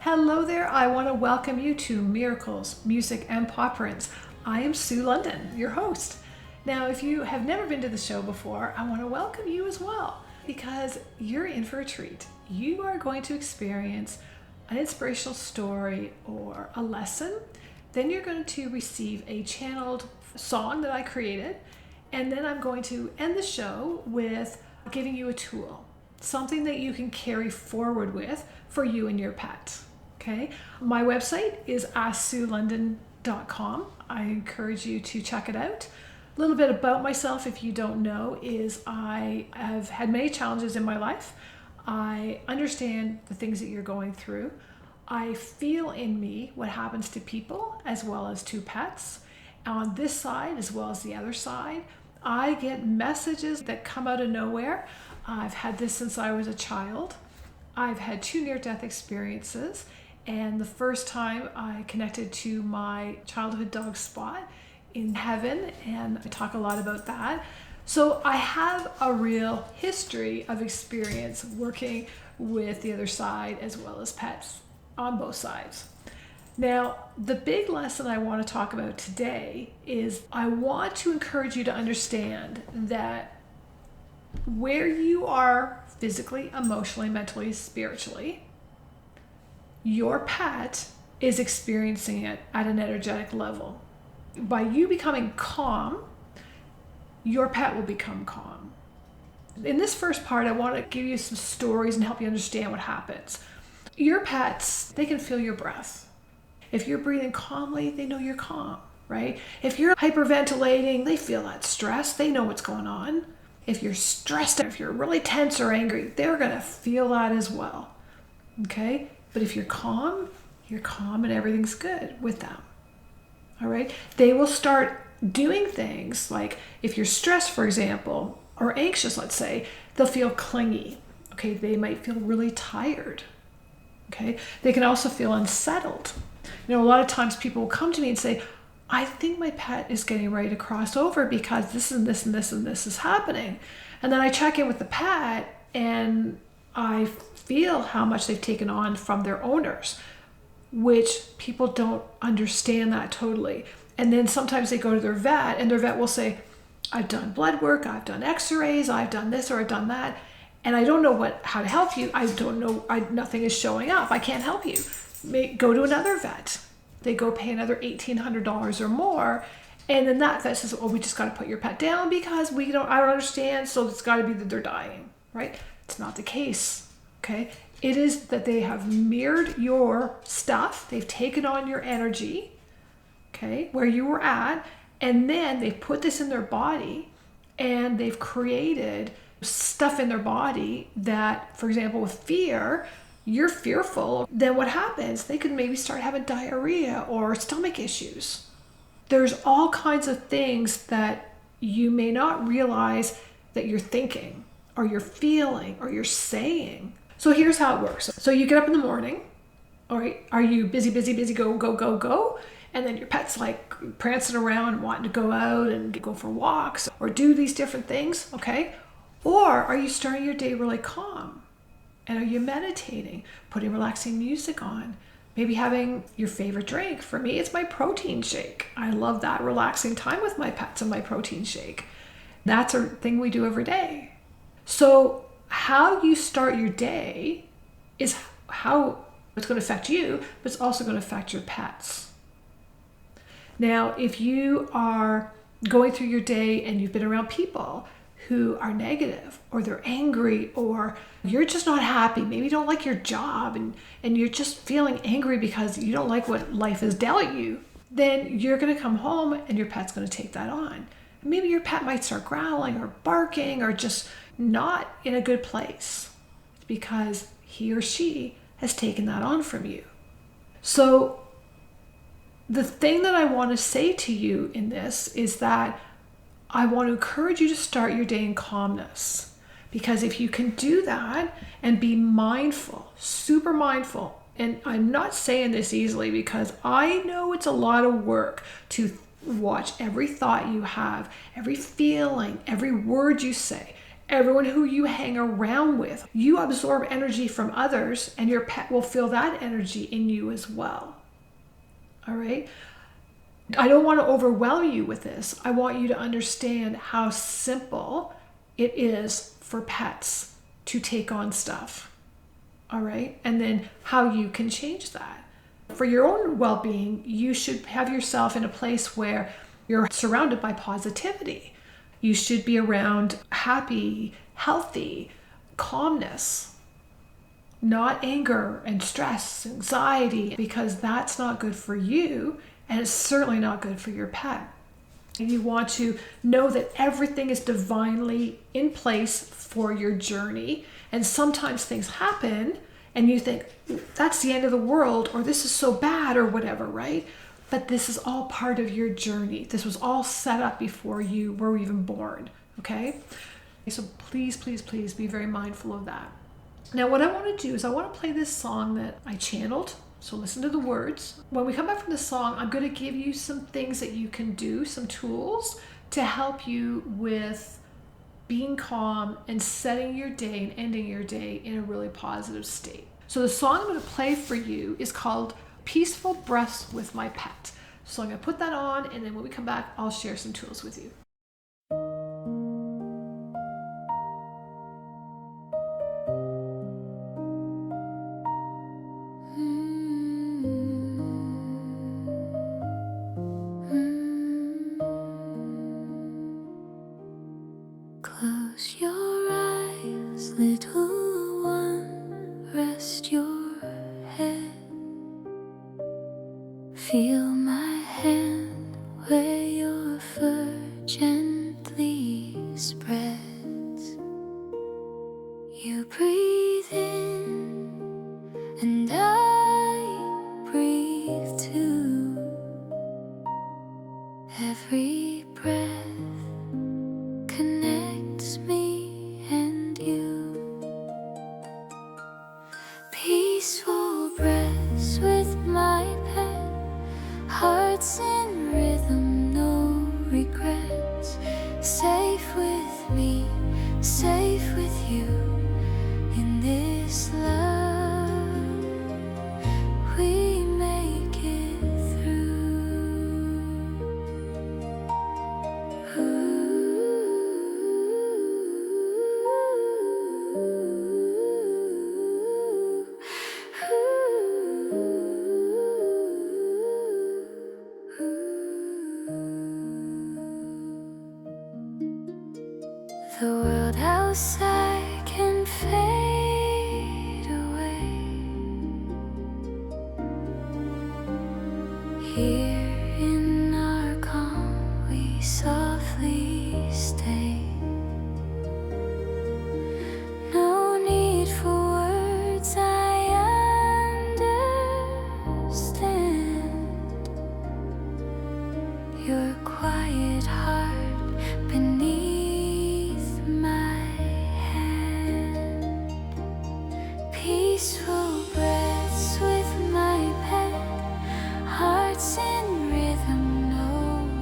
Hello there, I want to welcome you to Miracles, Music and Pawprints. I am Sue London, your host. Now, if you have never been to the show before, I want to welcome you as well because you're in for a treat. You are going to experience an inspirational story or a lesson. Then you're going to receive a channeled song that I created. And then I'm going to end the show with giving you a tool, something that you can carry forward with for you and your pet. Okay, my website is asksuelondon.com. I encourage you to check it out. A little bit about myself, if you don't know, is I have had many challenges in my life. I understand the things that you're going through. I feel in me what happens to people as well as to pets. On this side as well as the other side, I get messages that come out of nowhere. I've had this since I was a child. I've had 2 near-death experiences. And the first time I connected to my childhood dog Spot in heaven, and I talk a lot about that. So I have a real history of experience working with the other side as well as pets on both sides. Now, the big lesson I want to talk about today is I want to encourage you to understand that where you are physically, emotionally, mentally, spiritually, your pet is experiencing it at an energetic level. By you becoming calm, your pet will become calm. In this first part, I want to give you some stories and help you understand what happens. Your pets, they can feel your breath. If you're breathing calmly, they know you're calm, right? If you're hyperventilating, they feel that stress. They know what's going on. If you're stressed, if you're really tense or angry, they're going to feel that as well, okay? But if you're calm and everything's good with them, all right? They will start doing things like if you're stressed, for example, or anxious, let's say, they'll feel clingy, okay? They might feel really tired, okay? They can also feel unsettled. You know, a lot of times people will come to me and say, I think my pet is getting ready to cross over because this and this and this and this is happening. And then I check in with the pet and I feel how much they've taken on from their owners, which people don't understand that totally. And then sometimes they go to their vet and their vet will say, I've done blood work, I've done x-rays, I've done this or I've done that, and I don't know how to help you. I don't know, nothing is showing up. I can't help you. Go to another vet. They go pay another $1,800 or more. And then that vet says, oh, we just got to put your pet down because I don't understand. So it's got to be that they're dying, right? It's not the case, okay? It is that they have mirrored your stuff. They've taken on your energy, okay, where you were at. And then they've put this in their body and they've created stuff in their body that, for example, with fear, you're fearful, then what happens? They could maybe start having diarrhea or stomach issues. There's all kinds of things that you may not realize that you're thinking or you're feeling or you're saying. So here's how it works. So you get up in the morning, all right? Are you busy, go? And then your pet's like prancing around, wanting to go out and go for walks or do these different things, okay? Or are you starting your day really calm? And are you meditating, putting relaxing music on, maybe having your favorite drink? For me, it's my protein shake. I love that relaxing time with my pets and my protein shake. That's a thing we do every day. So how you start your day is how it's going to affect you, but it's also going to affect your pets. Now, if you are going through your day and you've been around people who are negative or they're angry or you're just not happy, maybe you don't like your job and you're just feeling angry because you don't like what life has dealt you, then you're going to come home and your pet's going to take that on. Maybe your pet might start growling or barking or just not in a good place because he or she has taken that on from you. So the thing that I want to say to you in this is that I want to encourage you to start your day in calmness, because if you can do that and be mindful, super mindful, and I'm not saying this easily because I know it's a lot of work to watch every thought you have, every feeling, every word you say, everyone who you hang around with. You absorb energy from others, and your pet will feel that energy in you as well. All right? I don't want to overwhelm you with this. I want you to understand how simple it is for pets to take on stuff. All right? And then how you can change that. For your own well-being, you should have yourself in a place where you're surrounded by positivity. You should be around happy, healthy, calmness, not anger and stress, anxiety, because that's not good for you, and it's certainly not good for your pet. And you want to know that everything is divinely in place for your journey. And sometimes things happen and you think, that's the end of the world, or this is so bad, or whatever, right? But this is all part of your journey. This was all set up before you were even born, okay? So please, please, please be very mindful of that. Now, what I want to do is I want to play this song that I channeled. So listen to the words. When we come back from the song, I'm going to give you some things that you can do, some tools to help you with being calm and setting your day and ending your day in a really positive state. So the song I'm going to play for you is called Peaceful Breaths with My Pet. So I'm going to put that on, and then when we come back, I'll share some tools with you. Close your eyes, little one, rest your head. Feel my hand where your fur gently spreads. You breathe in and I breathe too. Every breath connects me and you. Peaceful breaths with my pet, hearts in rhythm, no regrets. Safe with me, safe with you. In this love, we make it through. The world outside can fade away. Here in our calm, we softly stay. No need for words, I understand your quiet heart beneath my hand. Peaceful breaths with my pet, hearts in rhythm, no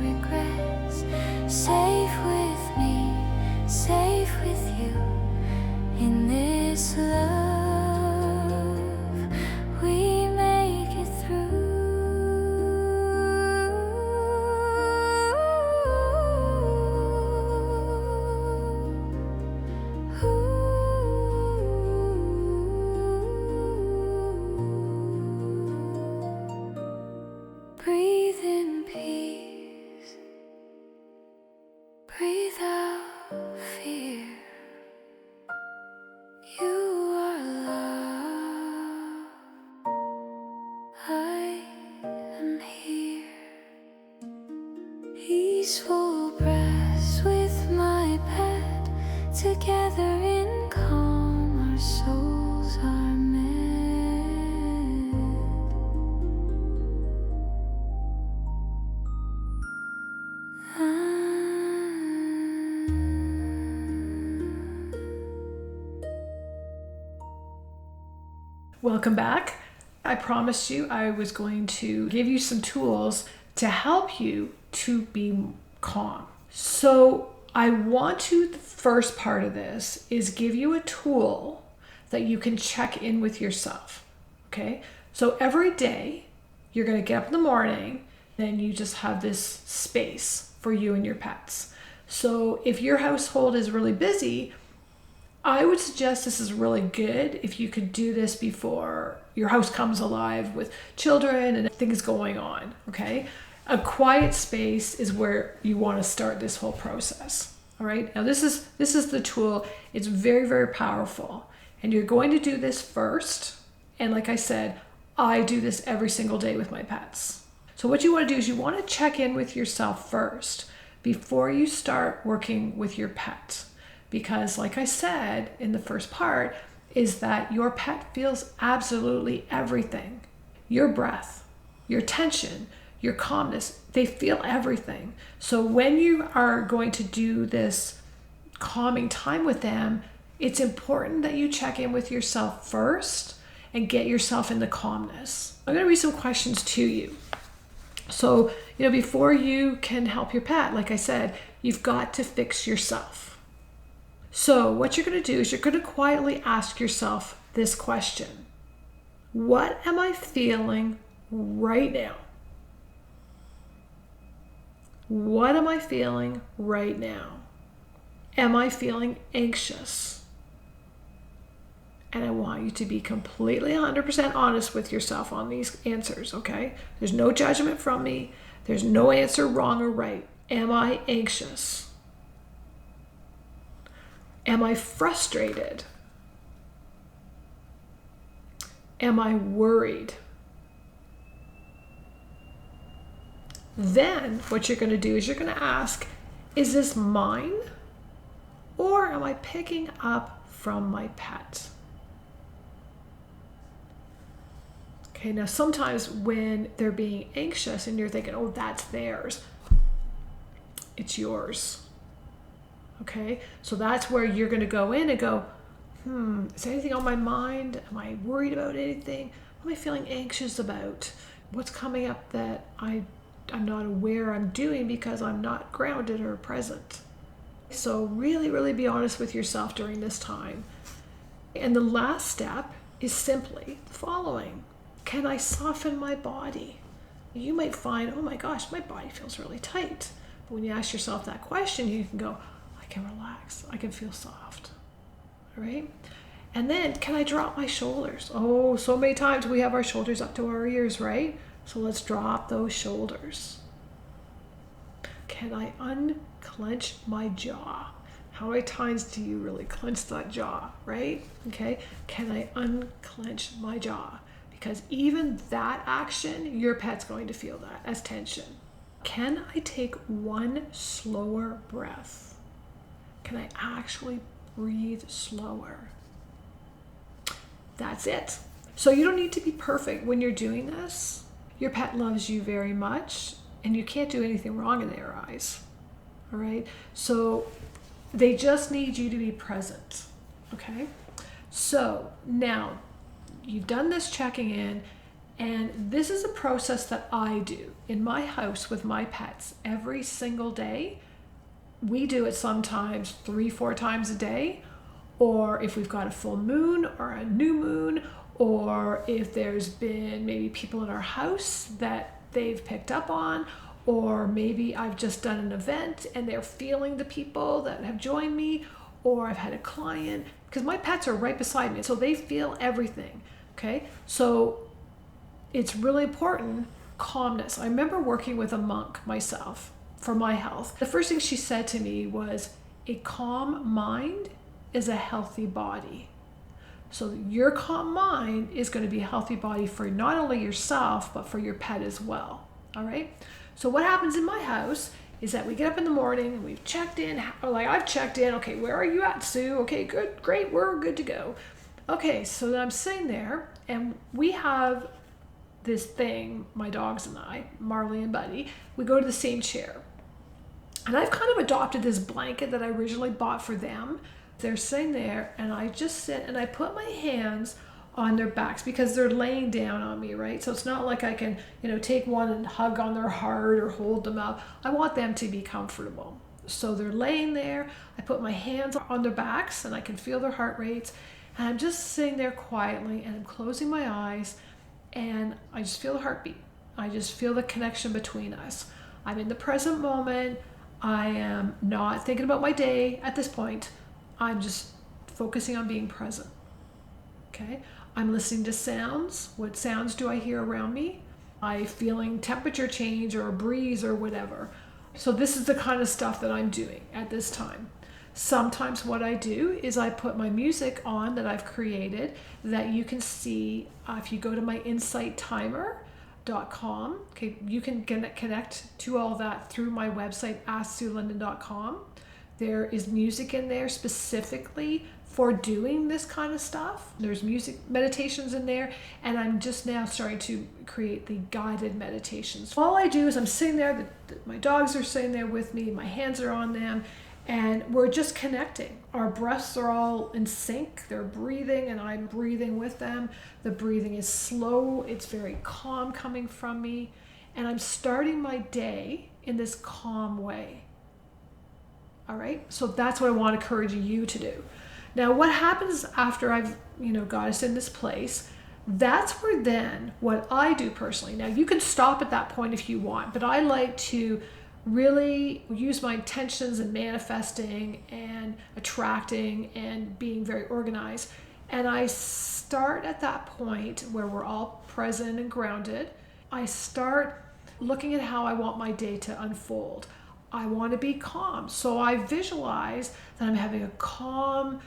regrets. Safe with me, safe with you. In this love, we make it through. Breathe in peace, breathe out fear. You are love, I am here. Peaceful breaths with my pet, together in calm, our souls are met. Welcome back. I promised you I was going to give you some tools to help you to be calm. So I want to, the first part of this is give you a tool that you can check in with yourself. Okay. So every day you're going to get up in the morning, then you just have this space for you and your pets. So if your household is really busy, I would suggest this is really good if you could do this before your house comes alive with children and things going on, okay? A quiet space is where you want to start this whole process, all right? Now this is the tool. It's very, very powerful. And you're going to do this first. And like I said, I do this every single day with my pets. So what you want to do is you want to check in with yourself first before you start working with your pet. Because like I said in the first part, is that your pet feels absolutely everything. Your breath, your tension, your calmness, they feel everything. So when you are going to do this calming time with them, it's important that you check in with yourself first and get yourself in the calmness. I'm going to read some questions to you. So, before you can help your pet, like I said, you've got to fix yourself. So what you're going to do is you're going to quietly ask yourself this question. What am I feeling right now? What am I feeling right now? Am I feeling anxious? And I want you to be completely 100% honest with yourself on these answers, okay? There's no judgment from me. There's no answer wrong or right. Am I anxious? Am I frustrated? Am I worried? Then what you're going to do is you're going to ask, is this mine or am I picking up from my pet? Okay, now sometimes when they're being anxious and you're thinking, oh, that's theirs, it's yours. Okay, so that's where you're going to go in and go, is there anything on my mind? Am I worried about anything? What am I feeling anxious about? What's coming up that I'm not aware I'm doing because I'm not grounded or present? So really, really be honest with yourself during this time. And the last step is simply the following. Can I soften my body? You might find, oh my gosh, my body feels really tight. But when you ask yourself that question, you can go, I can relax. I can feel soft. All right? And then, can I drop my shoulders? Oh, so many times we have our shoulders up to our ears, right? So let's drop those shoulders. Can I unclench my jaw? How many times do you really clench that jaw, right? Okay. Can I unclench my jaw? Because even that action, your pet's going to feel that as tension. Can I take one slower breath? Can I actually breathe slower? That's it. So you don't need to be perfect when you're doing this. Your pet loves you very much and you can't do anything wrong in their eyes. All right. So they just need you to be present. Okay. So now you've done this checking in, and this is a process that I do in my house with my pets every single day. We do it sometimes 3-4 times a day, or if we've got a full moon or a new moon, or if there's been maybe people in our house that they've picked up on, or maybe I've just done an event and they're feeling the people that have joined me, or I've had a client, because my pets are right beside me, so they feel everything. Okay, so it's really important, calmness. I remember working with a monk myself for my health. The first thing she said to me was, a calm mind is a healthy body. So your calm mind is going to be a healthy body for not only yourself, but for your pet as well. All right. So what happens in my house is that we get up in the morning and we've checked in, like I've checked in. Okay, where are you at, Sue? Okay, good, great, we're good to go. Okay, so then I'm sitting there and we have this thing, my dogs and I, Marley and Buddy, we go to the same chair. And I've kind of adopted this blanket that I originally bought for them. They're sitting there and I just sit and I put my hands on their backs because they're laying down on me, right? So it's not like I can, take one and hug on their heart or hold them up. I want them to be comfortable. So they're laying there. I put my hands on their backs and I can feel their heart rates. And I'm just sitting there quietly and I'm closing my eyes and I just feel the heartbeat. I just feel the connection between us. I'm in the present moment. I am not thinking about my day at this point. I'm just focusing on being present. Okay? I'm listening to sounds. What sounds do I hear around me? I'm feeling temperature change or a breeze or whatever. So this is the kind of stuff that I'm doing at this time. Sometimes what I do is I put my music on that I've created that you can see if you go to my insighttimer.com. Okay, you can connect to all that through my website, asksuelondon.com. There is music in there specifically for doing this kind of stuff. There's music meditations in there, and I'm just now starting to create the guided meditations. All I do is I'm sitting there, my dogs are sitting there with me, my hands are on them, and we're just connecting. Our breaths are all in sync. They're breathing and I'm breathing with them. The breathing is slow. It's very calm coming from me. And I'm starting my day in this calm way. All right? So that's what I want to encourage you to do. Now, what happens after I've, got us in this place, that's where then what I do personally. Now, you can stop at that point if you want, but I like to really use my intentions and manifesting and attracting and being very organized. And I start at that point where we're all present and grounded. I start looking at how I want my day to unfold. I want to be calm. So I visualize that I'm having a calm,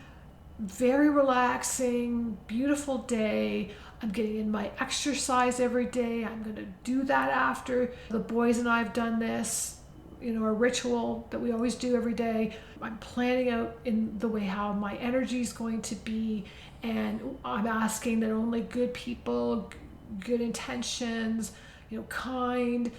very relaxing, beautiful day. I'm getting in my exercise every day. I'm going to do that after. The boys and I have done this, a ritual that we always do every day. I'm planning out in the way how my energy is going to be. And I'm asking that only good people, good intentions, kind,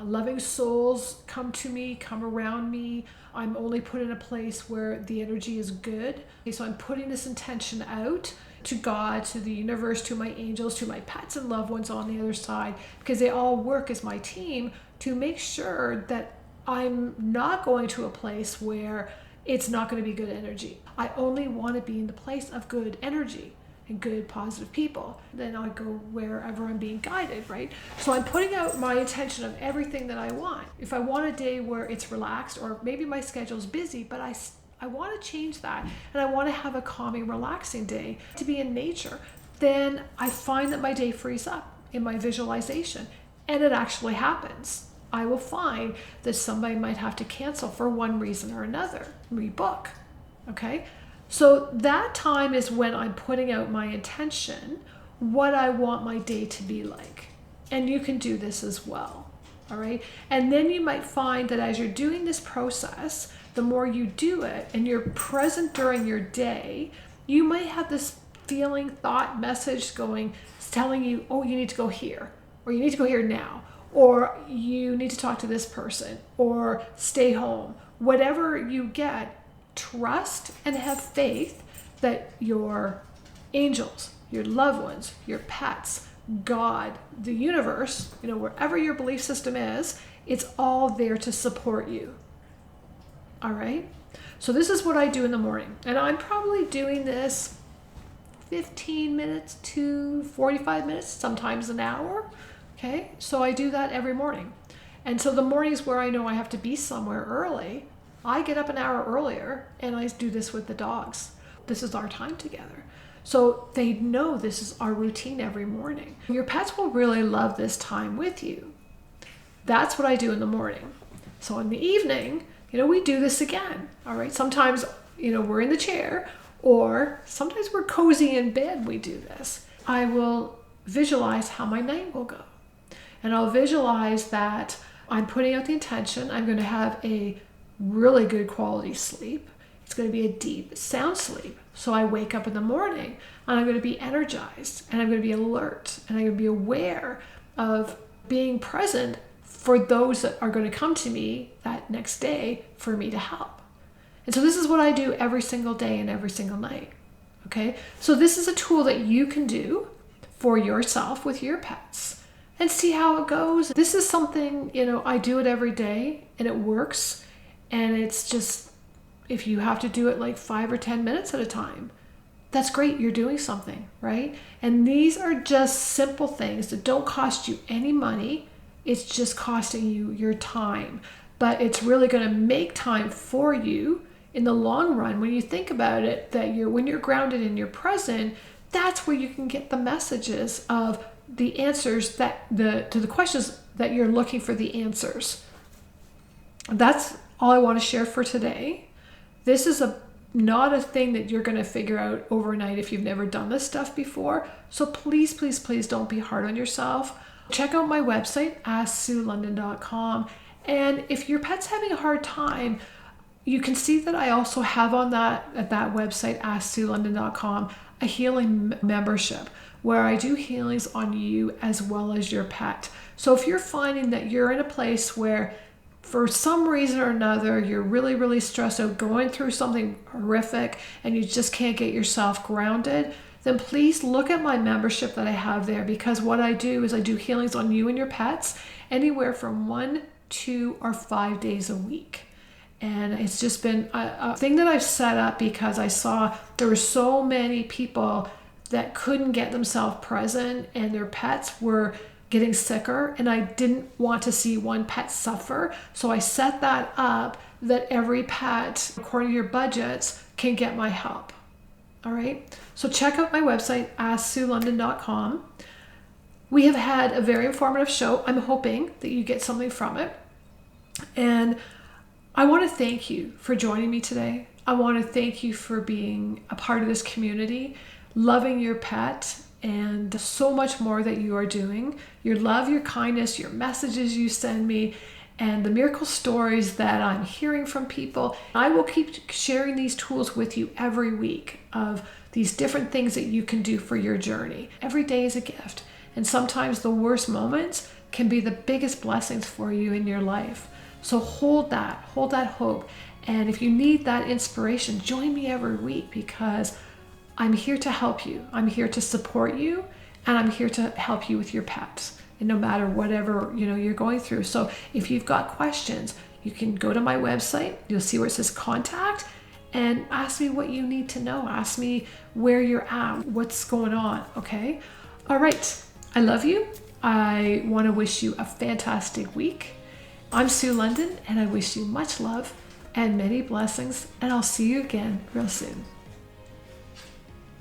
loving souls come to me, come around me. I'm only put in a place where the energy is good. So I'm putting this intention out to God, to the universe, to my angels, to my pets and loved ones on the other side, because they all work as my team to make sure that I'm not going to a place where it's not going to be good energy. I only want to be in the place of good energy and good positive people. Then I go wherever I'm being guided, right? So I'm putting out my intention of everything that I want. If I want a day where it's relaxed, or maybe my schedule's busy, but I want to change that and I want to have a calming, relaxing day to be in nature, then I find that my day frees up in my visualization, and it actually happens. I will find that somebody might have to cancel for one reason or another, rebook, okay? So that time is when I'm putting out my intention, what I want my day to be like. And you can do this as well, all right? And then you might find that as you're doing this process, the more you do it and you're present during your day, you might have this feeling, thought, message telling you, oh, you need to go here, or you need to go here now, or you need to talk to this person, or stay home. Whatever you get, trust and have faith that your angels, your loved ones, your pets, God, the universe, wherever your belief system is, it's all there to support you. All right? So this is what I do in the morning. And I'm probably doing this 15 minutes to 45 minutes, sometimes an hour. Okay, so I do that every morning. And so the mornings where I know I have to be somewhere early, I get up an hour earlier and I do this with the dogs. This is our time together. So they know this is our routine every morning. Your pets will really love this time with you. That's what I do in the morning. So in the evening, we do this again. All right, sometimes, we're in the chair, or sometimes we're cozy in bed, we do this. I will visualize how my night will go. And I'll visualize that I'm putting out the intention. I'm going to have a really good quality sleep. It's going to be a deep sound sleep. So I wake up in the morning and I'm going to be energized and I'm going to be alert and I'm going to be aware of being present for those that are going to come to me that next day for me to help. And so this is what I do every single day and every single night. Okay? So this is a tool that you can do for yourself with your pets and see how it goes. This is something, I do it every day and it works. And it's just, if you have to do it like 5 or 10 minutes at a time, that's great. You're doing something, right? And these are just simple things that don't cost you any money. It's just costing you your time. But it's really going to make time for you in the long run. When you think about it, that when you're grounded in your present, that's where you can get the messages of the answers to the questions that you're looking for the answers. That's all I want to share for today. This is not a thing that you're going to figure out overnight if you've never done this stuff before. So please, please, please don't be hard on yourself. Check out my website, asksuelondon.com. And if your pet's having a hard time, you can see that I also have at that website, asksuelondon.com, a healing membership where I do healings on you as well as your pet. So if you're finding that you're in a place where for some reason or another, you're really, really stressed out, going through something horrific, and you just can't get yourself grounded, then please look at my membership that I have there, because what I do is I do healings on you and your pets anywhere from 1, 2, or 5 days a week. And it's just been a thing that I've set up because I saw there were so many people that couldn't get themselves present and their pets were getting sicker, and I didn't want to see one pet suffer. So I set that up that every pet, according to your budgets, can get my help. All right. So check out my website, asksuelondon.com. We have had a very informative show. I'm hoping that you get something from it. And I want to thank you for joining me today. I want to thank you for being a part of this community, loving your pet, and so much more that you are doing. Your love, your kindness, your messages you send me, and the miracle stories that I'm hearing from people. I will keep sharing these tools with you every week of these different things that you can do for your journey. Every day is a gift. And sometimes the worst moments can be the biggest blessings for you in your life. So hold that hope. And if you need that inspiration, join me every week, because I'm here to help you. I'm here to support you, and I'm here to help you with your pets, and no matter whatever you're going through. So if you've got questions, you can go to my website. You'll see where it says contact, and ask me what you need to know. Ask me where you're at, what's going on. Okay. All right. I love you. I want to wish you a fantastic week. I'm Sue London, and I wish you much love and many blessings, and I'll see you again real soon.